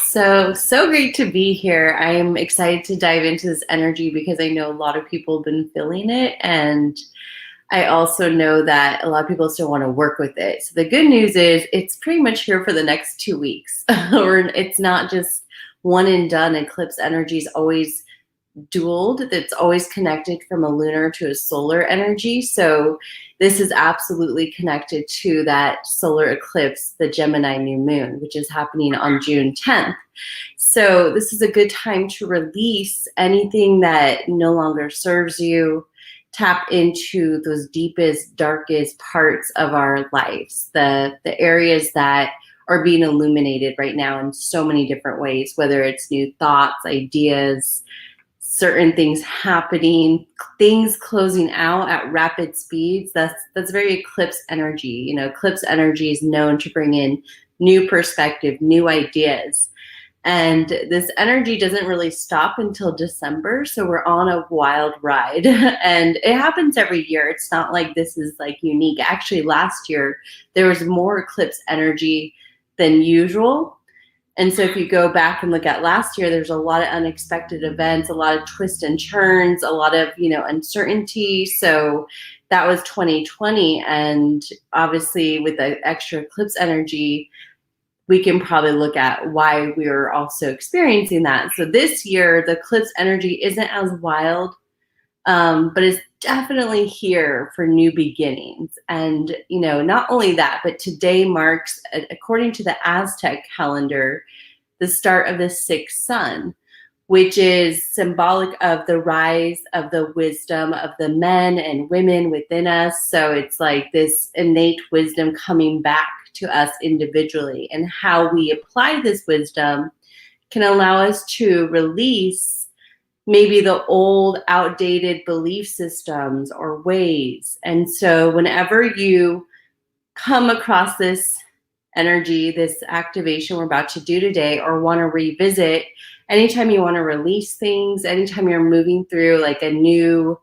So great to be here. I'm excited to dive into this energy because I know a lot of people have been feeling it, and I also know that a lot of people still want to work with it. So the good news is it's pretty much here for the next 2 weeks. Or it's not just one and done. Eclipse energy is always dualed. That's always connected from a lunar to a solar energy. So this is absolutely connected to that solar eclipse, the Gemini new moon, which is happening on June 10th. So this is a good time to release anything that no longer serves you. Tap into those deepest, darkest parts of our lives, the areas that are being illuminated right now in so many different ways, whether it's new thoughts, ideas, certain things happening, things closing out at rapid speeds. That's very eclipse energy. You know, eclipse energy is known to bring in new perspective, new ideas. And this energy doesn't really stop until December. So we're on a wild ride. And it happens every year. It's not like this is like unique. Actually, last year, there was more eclipse energy than usual. And so if you go back and look at last year, there's a lot of unexpected events, a lot of twists and turns, a lot of, uncertainty. So that was 2020. And obviously with the extra eclipse energy, we can probably look at why we are also experiencing that. So this year, the eclipse energy isn't as wild, but it's definitely here for new beginnings. And, not only that, but today marks, according to the Aztec calendar, the start of the sixth sun, which is symbolic of the rise of the wisdom of the men and women within us. So it's like this innate wisdom coming back to us individually, and how we apply this wisdom can allow us to release maybe the old outdated belief systems or ways. And so whenever you come across this energy, this activation we're about to do today, or want to revisit, anytime you want to release things, anytime you're moving through like a new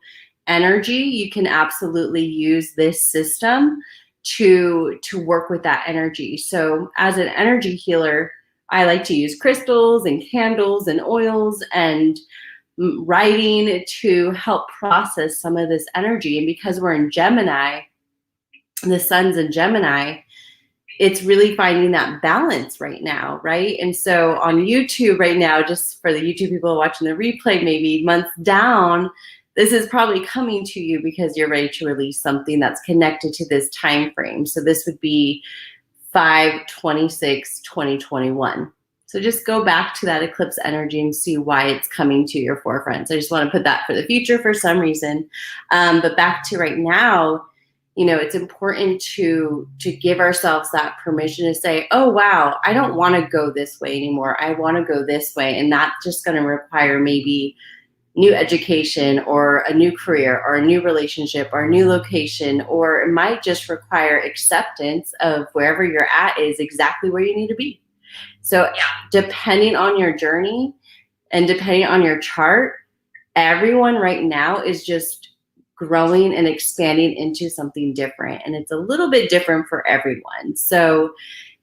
energy, you can absolutely use this system to work with that energy. So as an energy healer, I like to use crystals and candles and oils and writing to help process some of this energy. And because we're in Gemini, the sun's in Gemini, it's really finding that balance right now, right? And so on YouTube right now, just for the YouTube people watching the replay, maybe months down, this is probably coming to you because you're ready to release something that's connected to this time frame. So this would be 5/26/2021. So just go back to that eclipse energy and see why it's coming to your forefront. So I just want to put that for the future for some reason. But back to right now, it's important to give ourselves that permission to say, oh, wow, I don't want to go this way anymore. I want to go this way. And that's just going to require maybe new education or a new career or a new relationship or a new location, or it might just require acceptance of wherever you're at is exactly where you need to be. So depending on your journey and depending on your chart, everyone right now is just growing and expanding into something different. And it's a little bit different for everyone. So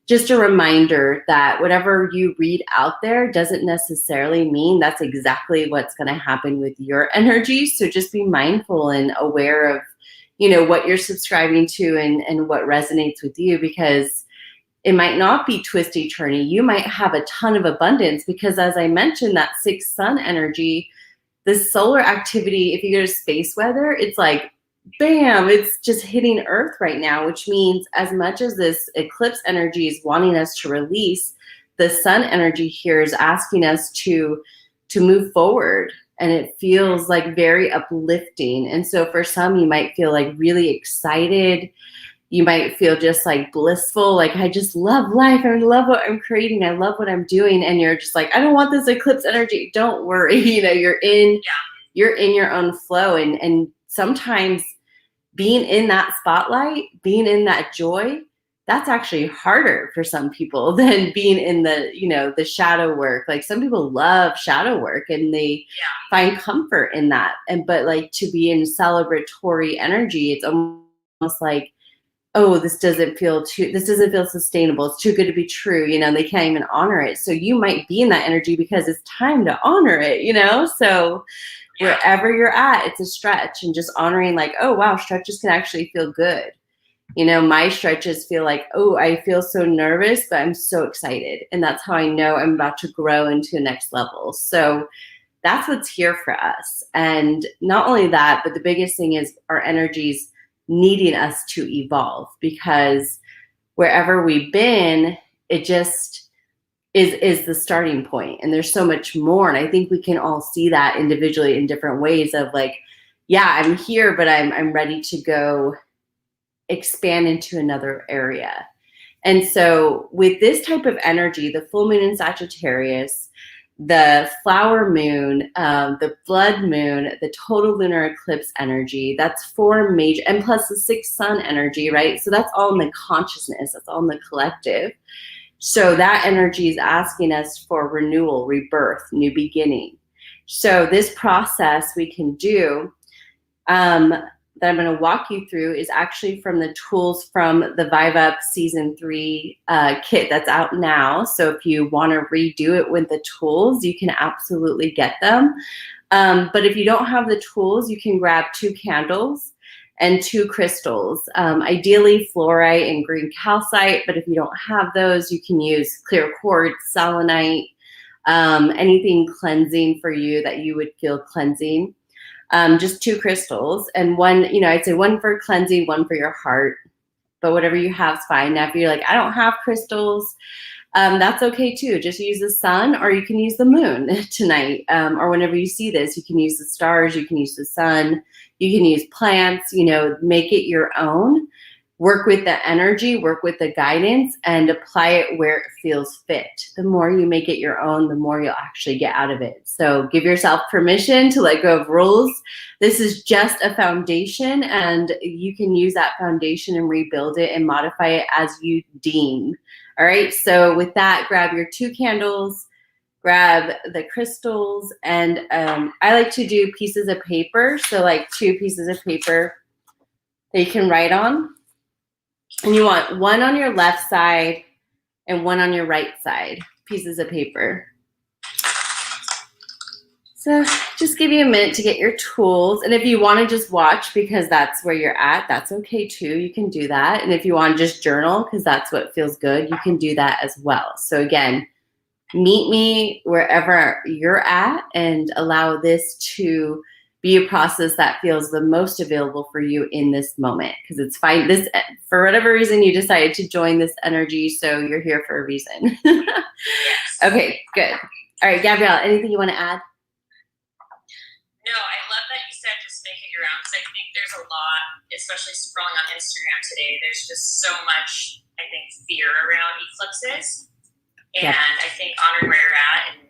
just a reminder that whatever you read out there doesn't necessarily mean that's exactly what's going to happen with your energy. So just be mindful and aware of, what you're subscribing to and what resonates with you, because it might not be twisty turny. You might have a ton of abundance because, as I mentioned, that sixth sun energy, the solar activity, if you go to space weather, it's like, bam, it's just hitting Earth right now, which means as much as this eclipse energy is wanting us to release, the sun energy here is asking us to move forward. And it feels like very uplifting. And so for some, you might feel like really excited. You might feel just like blissful, like I just love life. I love what I'm creating. I love what I'm doing. And you're just like, I don't want this eclipse energy. Don't worry. You're in your own flow. And sometimes being in that spotlight, being in that joy, that's actually harder for some people than being in the shadow work. Like some people love shadow work and they find comfort in that. But like to be in celebratory energy, it's almost like oh, this doesn't feel sustainable. It's too good to be true. You know, they can't even honor it. So you might be in that energy because it's time to honor it, you know? So wherever you're at, it's a stretch, and just honoring like, oh, wow, stretches can actually feel good. You know, my stretches feel like, oh, I feel so nervous, but I'm so excited. And that's how I know I'm about to grow into the next level. So that's what's here for us. And not only that, but the biggest thing is our energies needing us to evolve, because wherever we've been, it just is the starting point. And there's so much more. And I think we can all see that individually in different ways of like, yeah, I'm here, but I'm ready to go expand into another area. And so with this type of energy, the full moon in Sagittarius, the flower moon, the blood moon, the total lunar eclipse energy, that's 4 major, and plus the 6th sun energy, right? So that's all in the consciousness, that's all in the collective. So that energy is asking us for renewal, rebirth, new beginning. So this process we can do, that I'm going to walk you through, is actually from the tools from the Vibe Up Season 3 kit that's out now. So if you want to redo it with the tools, you can absolutely get them. But if you don't have the tools, you can grab 2 candles and 2 crystals, ideally fluorite and green calcite. But if you don't have those, you can use clear quartz, selenite, anything cleansing for you that you would feel cleansing. Just 2 crystals, and one, you know, I'd say 1 for cleansing, 1 for your heart, but whatever you have is fine. Now, if you're like, I don't have crystals, that's okay too. Just use the sun, or you can use the moon tonight, or whenever you see this, you can use the stars, you can use the sun, you can use plants, you know, make it your own. Work with the energy, work with the guidance, and apply it where it feels fit. The more you make it your own, the more you'll actually get out of it. So give yourself permission to let go of rules. This is just a foundation, and you can use that foundation and rebuild it and modify it as you deem. All right, so with that, grab your 2 candles, grab the crystals, and I like to do pieces of paper. So like 2 pieces of paper that you can write on. And you want 1 on your left side and 1 on your right side, pieces of paper. So just give you a minute to get your tools. And if you want to just watch because that's where you're at, that's okay too. You can do that. And if you want to just journal because that's what feels good, you can do that as well. So again, meet me wherever you're at and allow this to be a process that feels the most available for you in this moment, because it's fine. This, for whatever reason, you decided to join this energy, so you're here for a reason. Okay, good. All right, Gabrielle, anything you want to add? No, I love that you said just make it your own, because I think there's a lot, especially scrolling on Instagram today, there's just so much, I think, fear around eclipses. And I think honoring where you're at and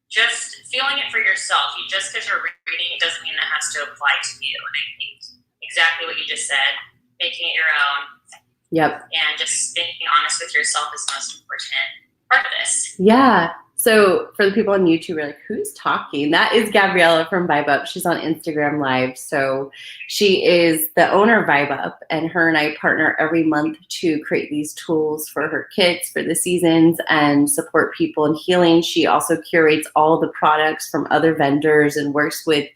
just feeling it for yourself. Just because you're reading, it doesn't mean that has to apply to you. And I think exactly what you just said, making it your own. Yep. And just being honest with yourself is the most important part of this. Yeah. So for the people on YouTube, we're like, who's talking? That is Gabriella from Vibe Up. She's on Instagram Live. So she is the owner of Vibe Up, and her and I partner every month to create these tools for her kits for the seasons and support people in healing. She also curates all the products from other vendors and works with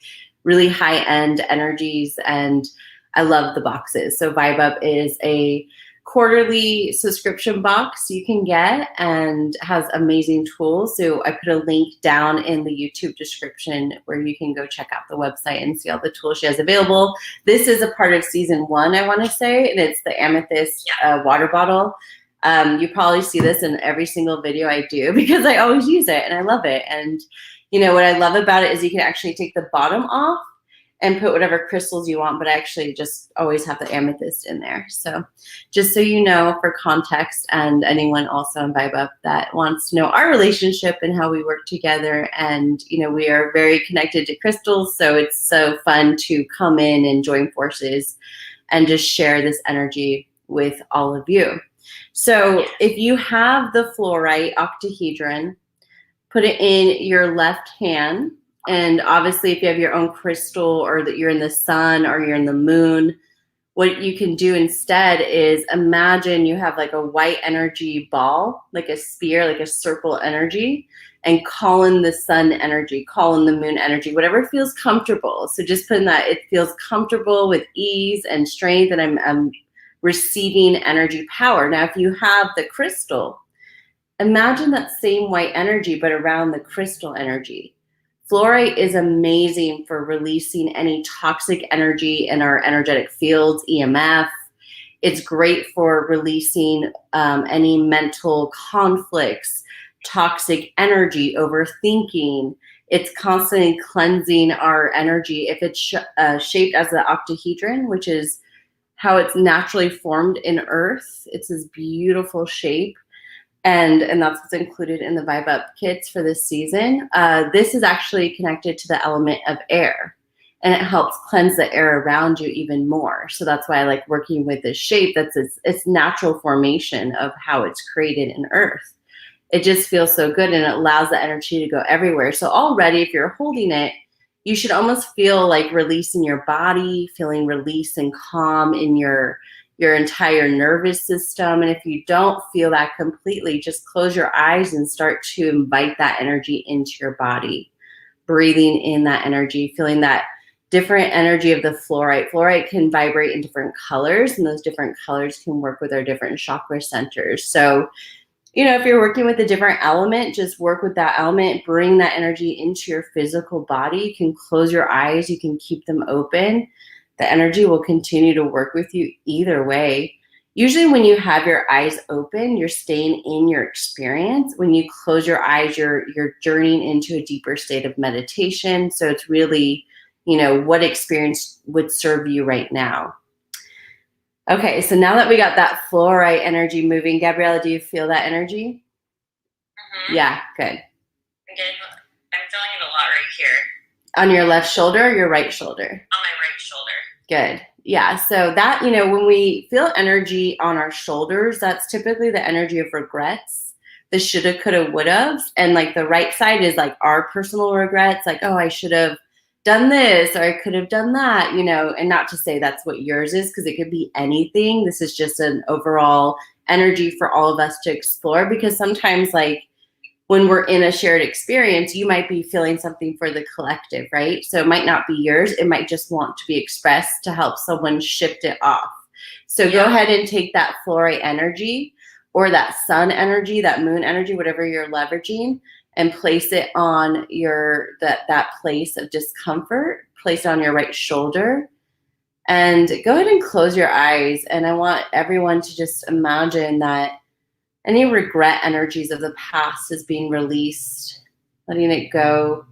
really high-end energies. And I love the boxes. So Vibe Up is a quarterly subscription box you can get and has amazing tools. So I put a link down in the YouTube description where you can go check out the website and see all the tools she has available. This is a part of season 1, I want to say, and it's the amethyst water bottle. You probably see this in every single video I do because I always use it and I love it. And you know what I love about it is you can actually take the bottom off and put whatever crystals you want, but I actually just always have the amethyst in there. So just so you know, for context, and anyone also on Vibe Up that wants to know our relationship and how we work together. And, you know, we are very connected to crystals, so it's so fun to come in and join forces and just share this energy with all of you. So if you have the fluorite octahedron, put it in your left hand. And obviously, if you have your own crystal or that you're in the sun or you're in the moon, what you can do instead is imagine you have like a white energy ball, like a sphere, like a circle energy, and call in the sun energy, call in the moon energy, whatever feels comfortable. So just put in that it feels comfortable with ease and strength, and I'm receiving energy power. Now, if you have the crystal, imagine that same white energy, but around the crystal energy. Fluorite is amazing for releasing any toxic energy in our energetic fields, EMF. It's great for releasing any mental conflicts, toxic energy, overthinking. It's constantly cleansing our energy. If it's shaped as an octahedron, which is how it's naturally formed in Earth, it's this beautiful shape. And that's what's included in the Vibe Up kits for this season. This is actually connected to the element of air, and it helps cleanse the air around you even more. So that's why I like working with this shape. That's its natural formation of how it's created in Earth. It just feels so good, and it allows the energy to go everywhere. So already, if you're holding it, you should almost feel like release in your body, feeling release and calm in your entire nervous system. And if you don't feel that completely, just close your eyes and start to invite that energy into your body, breathing in that energy, feeling that different energy of the fluorite. Fluorite can vibrate in different colors, and those different colors can work with our different chakra centers. So, you know, if you're working with a different element, just work with that element, bring that energy into your physical body. You can close your eyes, you can keep them open. The energy will continue to work with you either way. Usually when you have your eyes open, you're staying in your experience. When you close your eyes, you're journeying into a deeper state of meditation. So it's really, you know, what experience would serve you right now. Okay, so now that we got that fluorite energy moving, Gabriella, do you feel that energy? Mm-hmm. Yeah, good. I'm feeling it a lot right here. On your left shoulder or your right shoulder? On my right shoulder. Good. Yeah. So that, you know, when we feel energy on our shoulders, that's typically the energy of regrets, the shoulda, coulda, woulda. And like the right side is like our personal regrets, like, oh, I should have done this or I could have done that, you know, and not to say that's what yours is, because it could be anything. This is just an overall energy for all of us to explore, because sometimes like when we're in a shared experience, you might be feeling something for the collective, right? So it might not be yours. It might just want to be expressed to help someone shift it off. So go ahead and take that fluorite energy or that sun energy, that moon energy, whatever you're leveraging, and place it on that place of discomfort. Place it on your right shoulder. And go ahead and close your eyes. And I want everyone to just imagine that any regret energies of the past is being released, letting it go.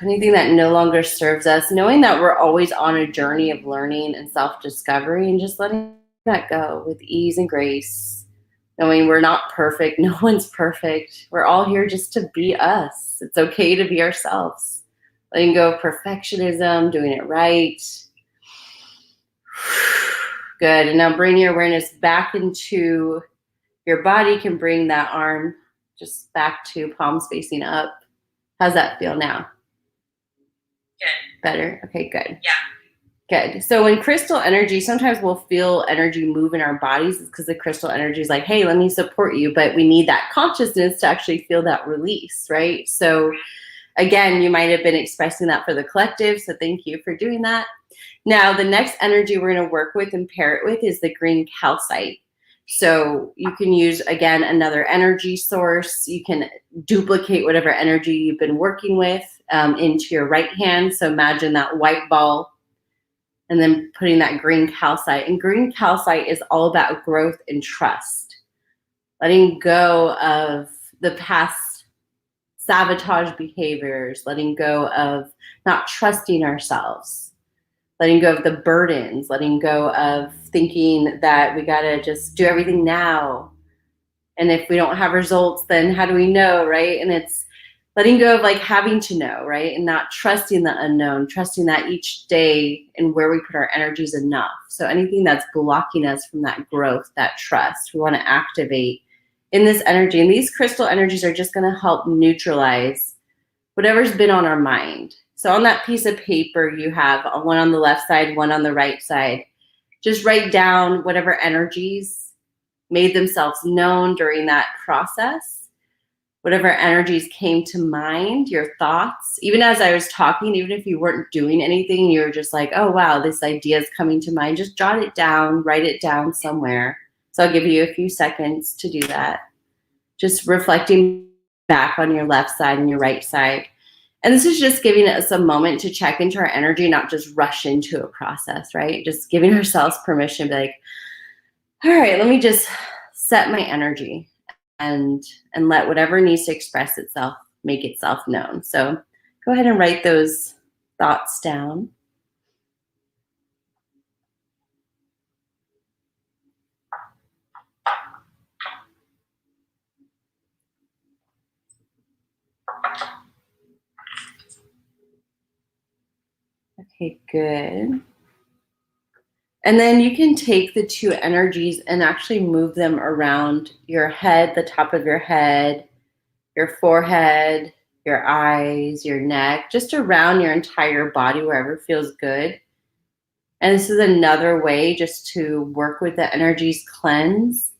Anything that no longer serves us, knowing that we're always on a journey of learning and self-discovery, and just letting that go with ease and grace. Knowing we're not perfect. No one's perfect. We're all here just to be us. It's okay to be ourselves. Letting go of perfectionism, doing it right. Good. And now bring your awareness back into your body. You can bring that arm just back to palms facing up. How's that feel now? Good. Better? Okay, good. Yeah. Good. So when crystal energy, sometimes we'll feel energy move in our bodies because the crystal energy is like, hey, let me support you. But we need that consciousness to actually feel that release, right? So again, you might have been expressing that for the collective. So thank you for doing that. Now, the next energy we're going to work with and pair it with is the green calcite. So you can use, again, another energy source. You can duplicate whatever energy you've been working with into your right hand. So imagine that white ball and then putting that green calcite. And green calcite is all about growth and trust. Letting go of the past sabotage behaviors, letting go of not trusting ourselves. Letting go of the burdens, letting go of thinking that we gotta just do everything now. And if we don't have results, then how do we know, right? And it's letting go of like having to know, right? And not trusting the unknown, trusting that each day and where we put our energy is enough. So anything that's blocking us from that growth, that trust, we wanna activate in this energy. And these crystal energies are just gonna help neutralize whatever's been on our mind. So on that piece of paper, you have one on the left side, one on the right side. Just write down whatever energies made themselves known during that process, whatever energies came to mind, your thoughts. Even as I was talking, even if you weren't doing anything, you were just like, oh, wow, this idea is coming to mind. Just jot it down, write it down somewhere. So I'll give you a few seconds to do that. Just reflecting back on your left side and your right side. And this is just giving us a moment to check into our energy, not just rush into a process, right? Just giving ourselves permission to be like, all right, let me just set my energy and let whatever needs to express itself make itself known. So go ahead and write those thoughts down. Okay, good. And then you can take the two energies and actually move them around your head, the top of your head, your forehead, your eyes, your neck, just around your entire body, wherever feels good. And this is another way just to work with the energies cleanse.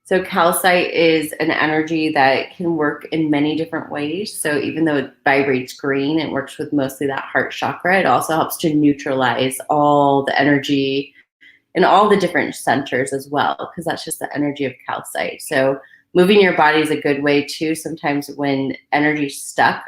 So calcite is an energy that can work in many different ways. So even though it vibrates green, it works with mostly that heart chakra. It also helps to neutralize all the energy in all the different centers as well, because that's just the energy of calcite. So moving your body is a good way too. Sometimes when energy's stuck,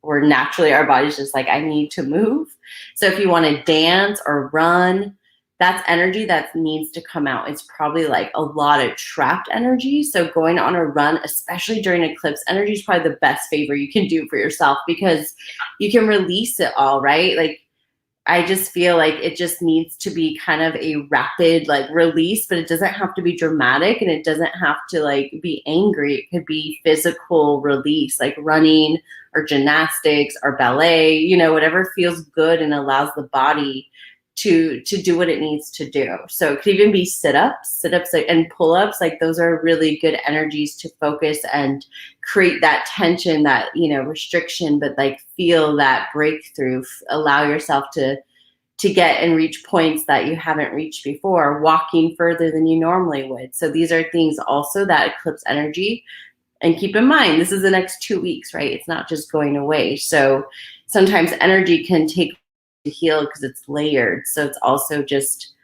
or naturally our body's just like, I need to move. So if you want to dance or run, that's energy that needs to come out. It's probably like a lot of trapped energy. So going on a run, especially during eclipse energy, is probably the best favor you can do for yourself, because you can release it all, right? Like, I just feel like it just needs to be kind of a rapid like release, but it doesn't have to be dramatic, and it doesn't have to like be angry. It could be physical release, like running or gymnastics or ballet, you know, whatever feels good and allows the body to do what it needs to do. So it could even be sit-ups and pull-ups. Like those are really good energies to focus and create that tension, that, you know, restriction, but like feel that breakthrough, allow yourself to get and reach points that you haven't reached before, walking further than you normally would. So these are things also that eclipse energy. And keep in mind, this is the next 2 weeks, right? It's not just going away. So sometimes energy can take to heal because it's layered. So it's also just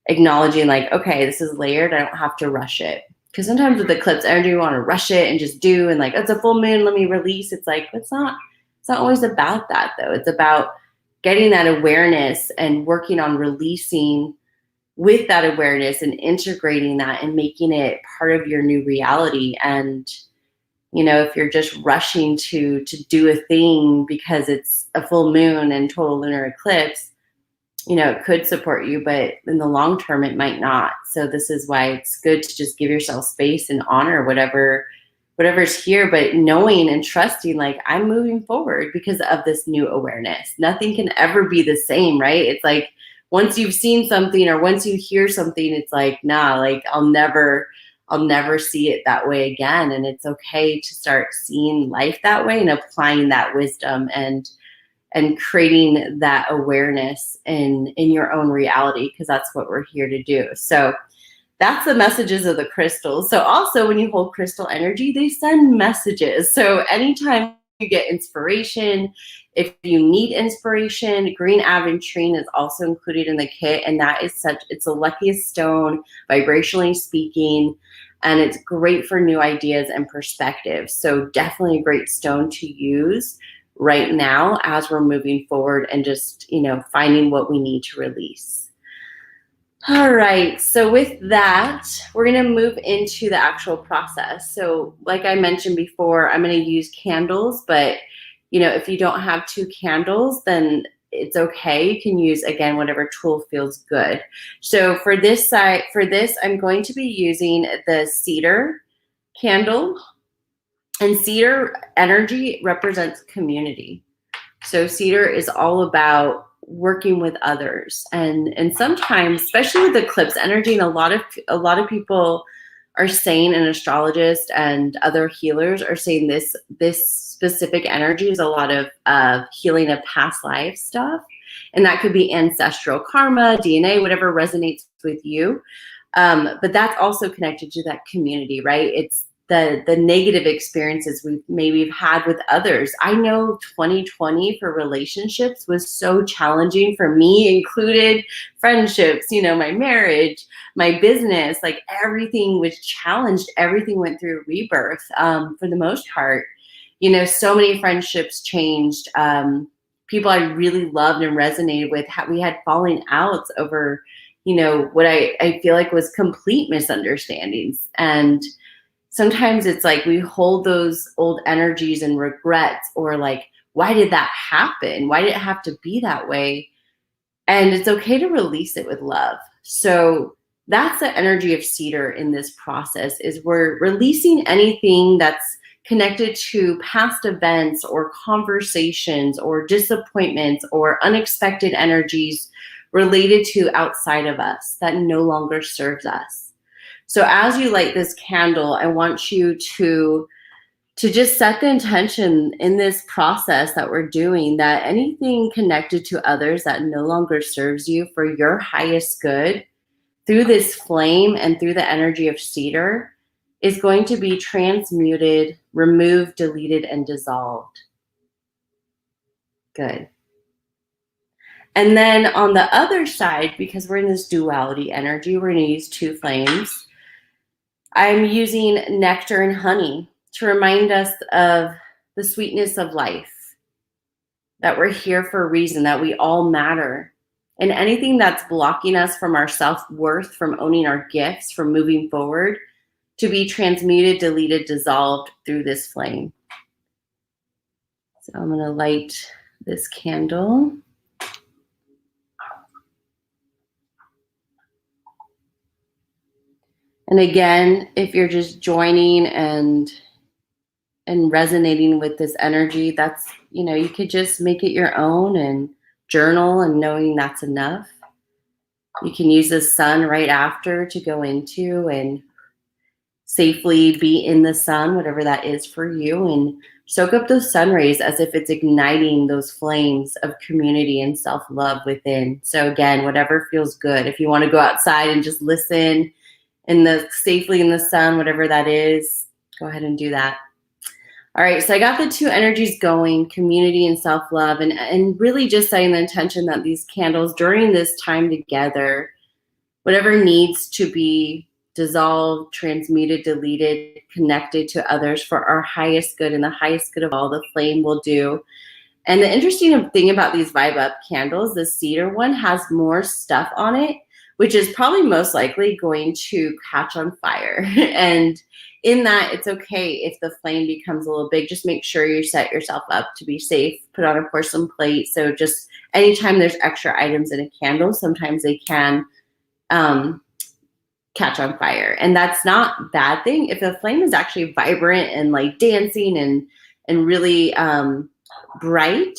acknowledging like, okay, this is layered. I don't have to rush it. Because sometimes with eclipse energy, you want to rush it and just do, and like, it's a full moon, let me release. It's like, it's not always about that though. It's about getting that awareness and working on releasing with that awareness and integrating that and making it part of your new reality. And you know, if you're just rushing to do a thing because it's a full moon and total lunar eclipse, you know, it could support you, but in the long term, it might not. So this is why it's good to just give yourself space and honor whatever's here, but knowing and trusting, like, I'm moving forward because of this new awareness. Nothing can ever be the same, right? It's like, once you've seen something or once you hear something, it's like, nah, like I'll never see it that way again. And it's okay to start seeing life that way and applying that wisdom and creating that awareness in your own reality, because that's what we're here to do. So that's the messages of the crystals. So also when you hold crystal energy, they send messages. So anytime you get inspiration, if you need inspiration, green aventurine is also included in the kit. And that is it's the luckiest stone, vibrationally speaking, and it's great for new ideas and perspectives. So definitely a great stone to use right now as we're moving forward and just, you know, finding what we need to release. All right, so with that, we're going to move into the actual process. So like I mentioned before, I'm going to use candles, but you know, if you don't have 2 candles, then it's okay. You can use, again, whatever tool feels good. So for this, I'm going to be using the cedar candle. And cedar energy represents community. So cedar is all about working with others. And sometimes, especially with eclipse energy, and a lot of people are saying, and astrologists and other healers are saying this specific energy is a lot of healing of past life stuff. And that could be ancestral karma, DNA, whatever resonates with you. But that's also connected to that community, right? It's the negative experiences we've had with others. I know 2020 for relationships was so challenging for me, included friendships, my marriage, my business, like everything was challenged. Everything went through rebirth for the most part. So many friendships changed. People I really loved and resonated with, we had falling outs over, what I feel like was complete misunderstandings. And sometimes it's like we hold those old energies and regrets, or like, why did that happen? Why did it have to be that way? And it's okay to release it with love. So that's the energy of Cedar in this process, is we're releasing anything that's connected to past events or conversations or disappointments or unexpected energies related to outside of us that no longer serves us. So as you light this candle, I want you to just set the intention in this process that we're doing, that anything connected to others that no longer serves you for your highest good, through this flame and through the energy of Cedar, is going to be transmuted, removed, deleted, and dissolved. Good. And then on the other side, because we're in this duality energy, we're going to use two flames. I'm using nectar and honey to remind us of the sweetness of life, that we're here for a reason, that we all matter. And anything that's blocking us from our self-worth, from owning our gifts, from moving forward, to be transmuted, deleted, dissolved through this flame. So I'm going to light this candle. And again, if you're just joining and resonating with this energy, that's, you could just make it your own and journal, and knowing that's enough. You can use the sun right after to go into and safely be in the sun, whatever that is for you, and soak up those sun rays as if it's igniting those flames of community and self-love within. So again, whatever feels good. If you want to go outside and just listen safely in the sun, whatever that is, go ahead and do that. All right, so I got the two energies going, community and self-love, and really just setting the intention that these candles during this time together, whatever needs to be dissolved, transmuted, deleted, connected to others for our highest good and the highest good of all, the flame will do. And the interesting thing about these Vibe Up candles, the Cedar one has more stuff on it, which is probably most likely going to catch on fire. And in that, it's okay if the flame becomes a little big. Just make sure you set yourself up to be safe. Put on a porcelain plate. So just anytime there's extra items in a candle, sometimes they can catch on fire. And that's not a bad thing. If the flame is actually vibrant and like dancing and really bright,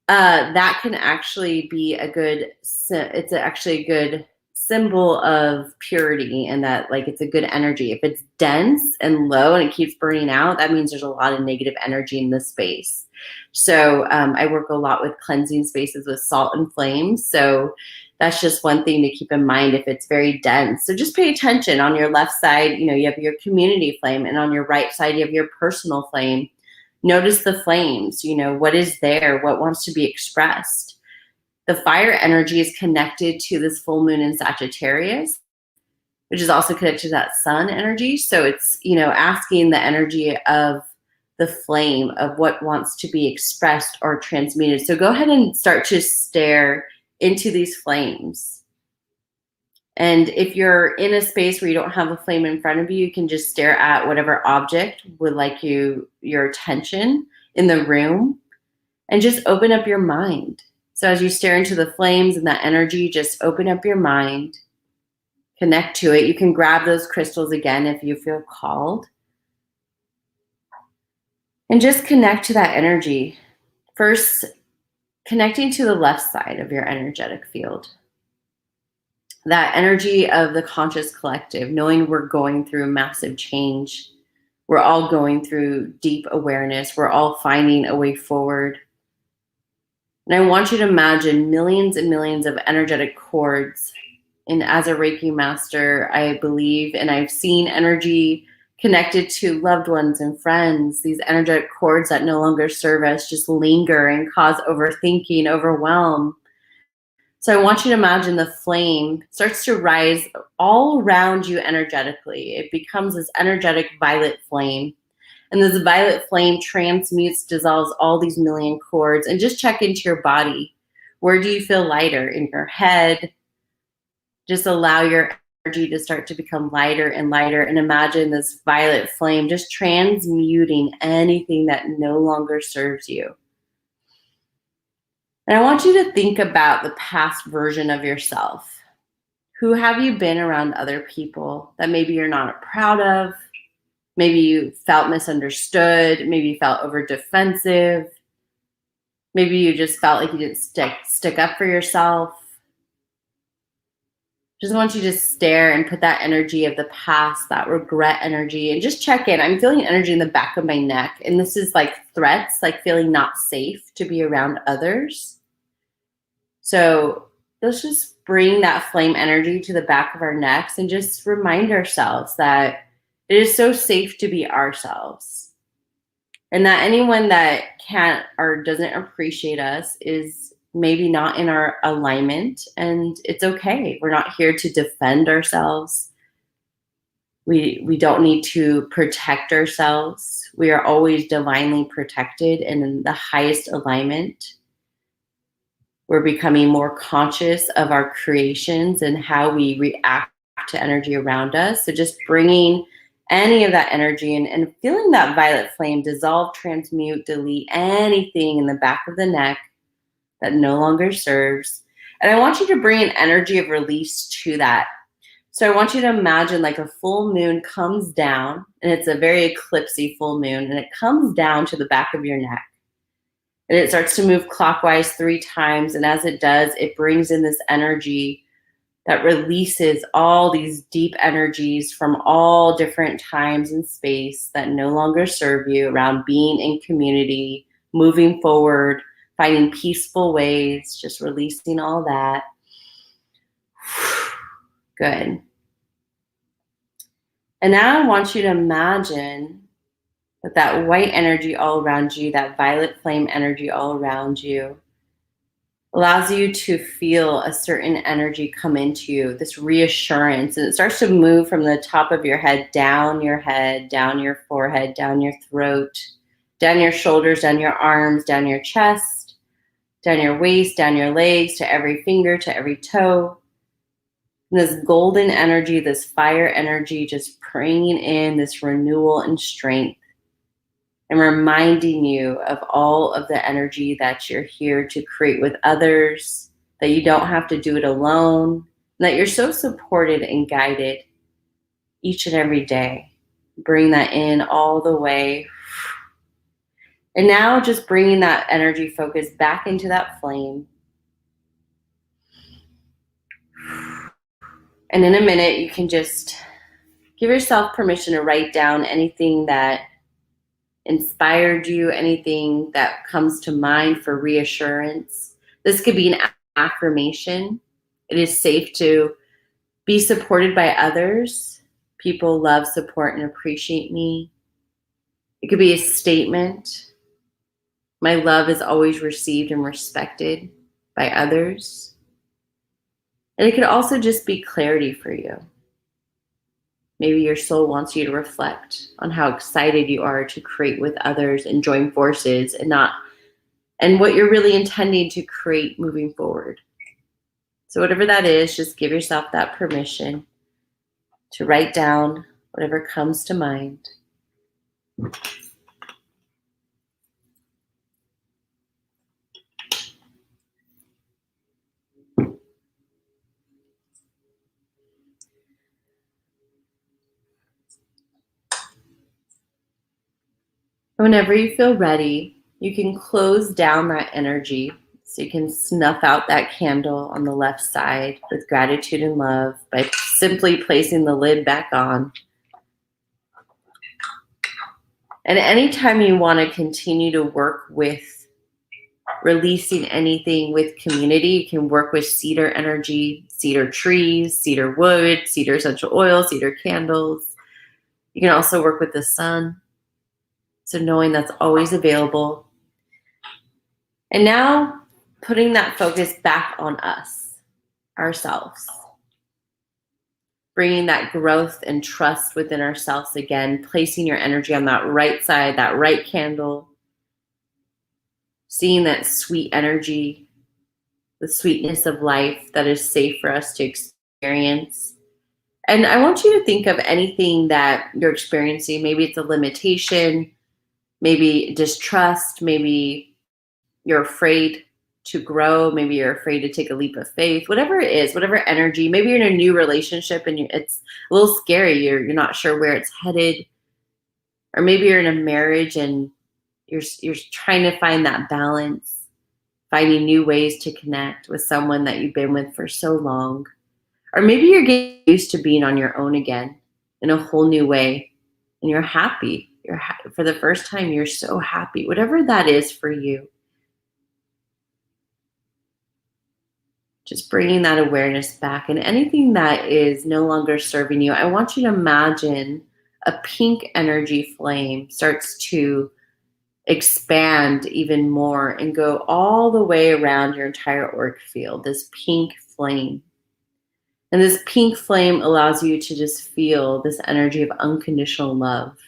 that can actually be it's actually a good symbol of purity, and that like it's a good energy. If it's dense and low and it keeps burning out, that means there's a lot of negative energy in the space. So I work a lot with cleansing spaces with salt and flames. So that's just one thing to keep in mind if it's very dense. So just pay attention. On your left side, you have your community flame, and on your right side, you have your personal flame. Notice the flames, what is there, what wants to be expressed. The fire energy is connected to this full moon in Sagittarius, which is also connected to that sun energy. So it's, asking the energy of the flame of what wants to be expressed or transmuted. So go ahead and start to stare into these flames. And if you're in a space where you don't have a flame in front of you, you can just stare at whatever object would like your attention in the room, and just open up your mind. So as you stare into the flames and that energy, just open up your mind, connect to it. You can grab those crystals again if you feel called. And just connect to that energy. First, connecting to the left side of your energetic field. that energy of the conscious collective, knowing we're going through massive change. We're all going through deep awareness. We're all finding a way forward. And I want you to imagine millions and millions of energetic cords. And as a Reiki master, I believe, and I've seen energy connected to loved ones and friends, these energetic cords that no longer serve us just linger and cause overthinking, overwhelm. So I want you to imagine the flame starts to rise all around you energetically. It becomes this energetic violet flame. And this violet flame transmutes, dissolves all these million cords. And just check into your body. Where do you feel lighter? In your head? Just allow your energy to start to become lighter and lighter. And imagine this violet flame just transmuting anything that no longer serves you. And I want you to think about the past version of yourself. Who have you been around other people that maybe you're not proud of? Maybe you felt misunderstood. Maybe you felt over defensive. Maybe you just felt like you didn't stick up for yourself. Just want you to stare and put that energy of the past, that regret energy, and just check in. I'm feeling energy in the back of my neck. And this is like threats, like feeling not safe to be around others. So let's just bring that flame energy to the back of our necks and just remind ourselves that it is so safe to be ourselves. And that anyone that can't or doesn't appreciate us is maybe not in our alignment, and it's okay. We're not here to defend ourselves. We don't need to protect ourselves. We are always divinely protected and in the highest alignment. We're becoming more conscious of our creations and how we react to energy around us. So just bringing any of that energy and feeling that violet flame dissolve, transmute, delete anything in the back of the neck that no longer serves. And I want you to bring an energy of release to that. So I want you to imagine like a full moon comes down, and it's a very eclipsey full moon, and it comes down to the back of your neck. And it starts to move clockwise 3 times. And as it does, it brings in this energy that releases all these deep energies from all different times and space that no longer serve you around being in community, moving forward, finding peaceful ways, just releasing all that. Good. And now I want you to imagine that white energy all around you, that violet flame energy all around you, allows you to feel a certain energy come into you, this reassurance. And it starts to move from the top of your head, down your forehead, down your throat, down your shoulders, down your arms, down your chest, down your waist, down your legs, to every finger, to every toe. And this golden energy, this fire energy, just bringing in this renewal and strength, and reminding you of all of the energy that you're here to create with others, that you don't have to do it alone, and that you're so supported and guided each and every day. Bring that in all the way. And now just bringing that energy focus back into that flame. And in a minute, you can just give yourself permission to write down anything that inspired you, anything that comes to mind for reassurance. This could be an affirmation. It is safe to be supported by others. People love, support, and appreciate me. It could be a statement. My love is always received and respected by others. And it could also just be clarity for you. Maybe your soul wants you to reflect on how excited you are to create with others and join forces and what you're really intending to create moving forward. So whatever that is, just give yourself that permission to write down whatever comes to mind. Whenever you feel ready, you can close down that energy. So you can snuff out that candle on the left side with gratitude and love by simply placing the lid back on. And anytime you want to continue to work with releasing anything with community, you can work with cedar energy, cedar trees, cedar wood, cedar essential oil, cedar candles. You can also work with the sun. So knowing that's always available. And now putting that focus back on us, ourselves. Bringing that growth and trust within ourselves again, placing your energy on that right side, that right candle, seeing that sweet energy, the sweetness of life that is safe for us to experience. And I want you to think of anything that you're experiencing. Maybe it's a limitation, maybe distrust, maybe you're afraid to grow, maybe you're afraid to take a leap of faith, whatever it is, whatever energy, maybe you're in a new relationship and it's a little scary, you're not sure where it's headed, or maybe you're in a marriage and you're trying to find that balance, finding new ways to connect with someone that you've been with for so long, or maybe you're getting used to being on your own again in a whole new way and you're happy, for the first time you're so happy, whatever that is for you. Just bringing that awareness back, and anything that is no longer serving you, I want you to imagine a pink energy flame starts to expand even more and go all the way around your entire auric field, this pink flame. And this pink flame allows you to just feel this energy of unconditional love,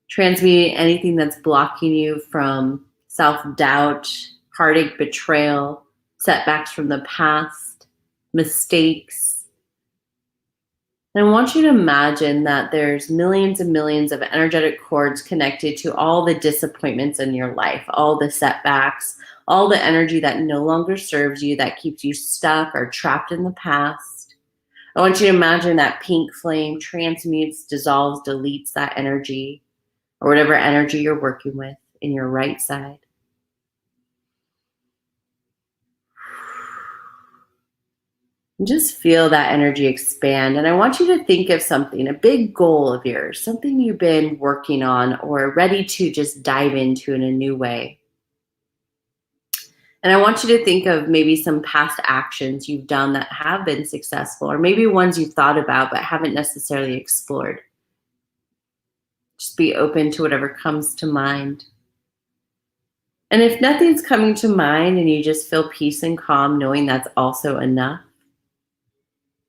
transmuting anything that's blocking you from self-doubt, heartache, betrayal, setbacks from the past, mistakes. And I want you to imagine that there's millions and millions of energetic cords connected to all the disappointments in your life, all the setbacks, all the energy that no longer serves you, that keeps you stuck or trapped in the past. I want you to imagine that pink flame transmutes, dissolves, deletes that energy, or whatever energy you're working with in your right side. And just feel that energy expand. And I want you to think of something, a big goal of yours, something you've been working on or ready to just dive into in a new way. And I want you to think of maybe some past actions you've done that have been successful, or maybe ones you've thought about but haven't necessarily explored. Just be open to whatever comes to mind. And if nothing's coming to mind and you just feel peace and calm, knowing that's also enough,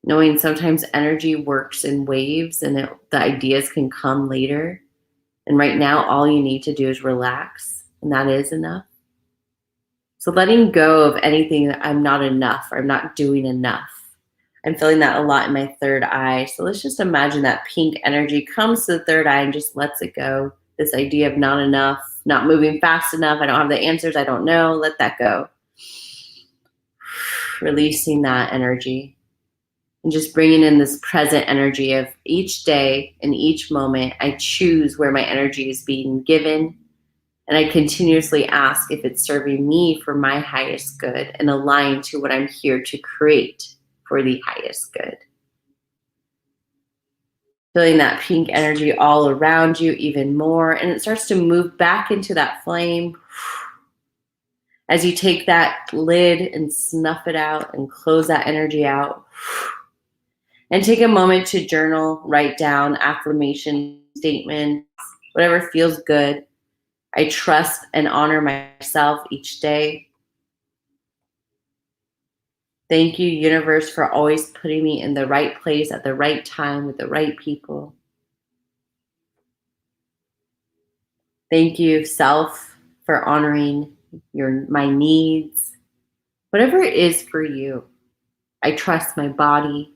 knowing sometimes energy works in waves and the ideas can come later. And right now, all you need to do is relax, and that is enough. So letting go of anything that I'm not enough or I'm not doing enough. I'm feeling that a lot in my third eye. So let's just imagine that pink energy comes to the third eye and just lets it go. This idea of not enough, not moving fast enough. I don't have the answers. I don't know. Let that go. Releasing that energy. And just bringing in this present energy of each day and each moment, I choose where my energy is being given. And I continuously ask if it's serving me for my highest good and aligned to what I'm here to create for the highest good. Feeling that pink energy all around you even more. And it starts to move back into that flame. As you take that lid and snuff it out and close that energy out. And take a moment to journal, write down affirmation statements, whatever feels good. I trust and honor myself each day. Thank you, universe, for always putting me in the right place at the right time with the right people. Thank you, self, for honoring my needs. Whatever it is for you. I trust my body.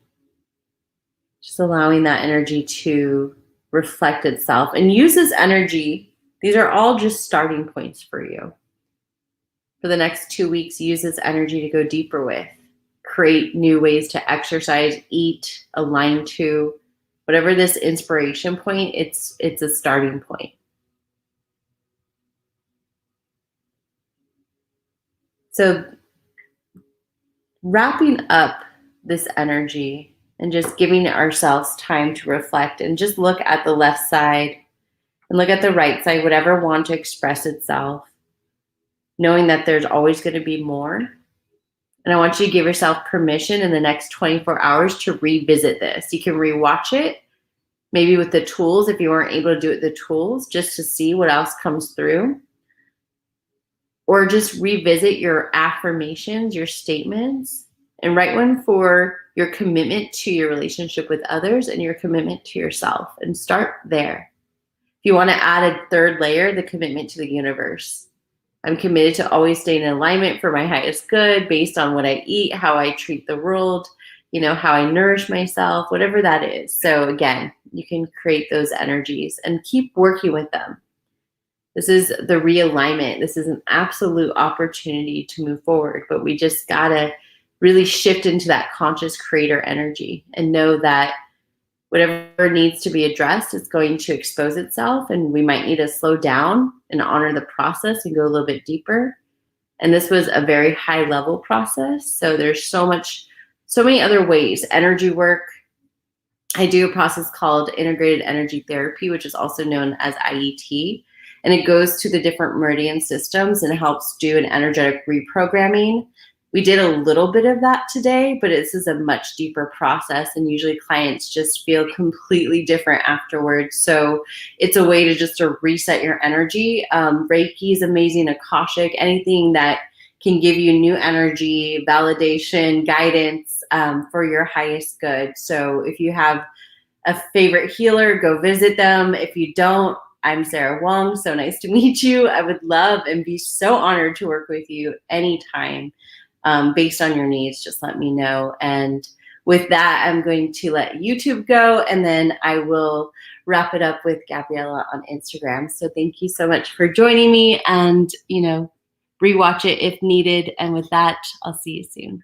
Just allowing that energy to reflect itself and use this energy. These are all just starting points for you. For the next 2 weeks, use this energy to go deeper with. Create new ways to exercise, eat, align to. Whatever this inspiration point, it's a starting point. So wrapping up this energy and just giving ourselves time to reflect and just look at the left side and look at the right side, whatever wants to express itself, knowing that there's always going to be more. And I want you to give yourself permission in the next 24 hours to revisit this. You can rewatch it, maybe with the tools, if you weren't able to do it with the tools, just to see what else comes through. Or just revisit your affirmations, your statements, and write one for your commitment to your relationship with others and your commitment to yourself, and start there. If you want to add a third layer, the commitment to the universe. I'm committed to always staying in alignment for my highest good based on what I eat, how I treat the world, how I nourish myself, whatever that is. So again, you can create those energies and keep working with them. This is the realignment. This is an absolute opportunity to move forward, but we just gotta really shift into that conscious creator energy and know that whatever needs to be addressed is going to expose itself, and we might need to slow down and honor the process and go a little bit deeper. And this was a very high level process. So there's so many other ways. Energy work. I do a process called integrated energy therapy, which is also known as IET. And it goes to the different meridian systems and helps do an energetic reprogramming. We did a little bit of that today, but this is a much deeper process, and usually clients just feel completely different afterwards. So it's a way to just reset your energy. Reiki is amazing, Akashic, anything that can give you new energy, validation, guidance for your highest good. So if you have a favorite healer, go visit them. If you don't, I'm Sara Wong. So nice to meet you. I would love and be so honored to work with you anytime. Based on your needs, just let me know. And with that, I'm going to let YouTube go, and then I will wrap it up with Gabriella on Instagram. So thank you so much for joining me, and rewatch it if needed. And with that, I'll see you soon.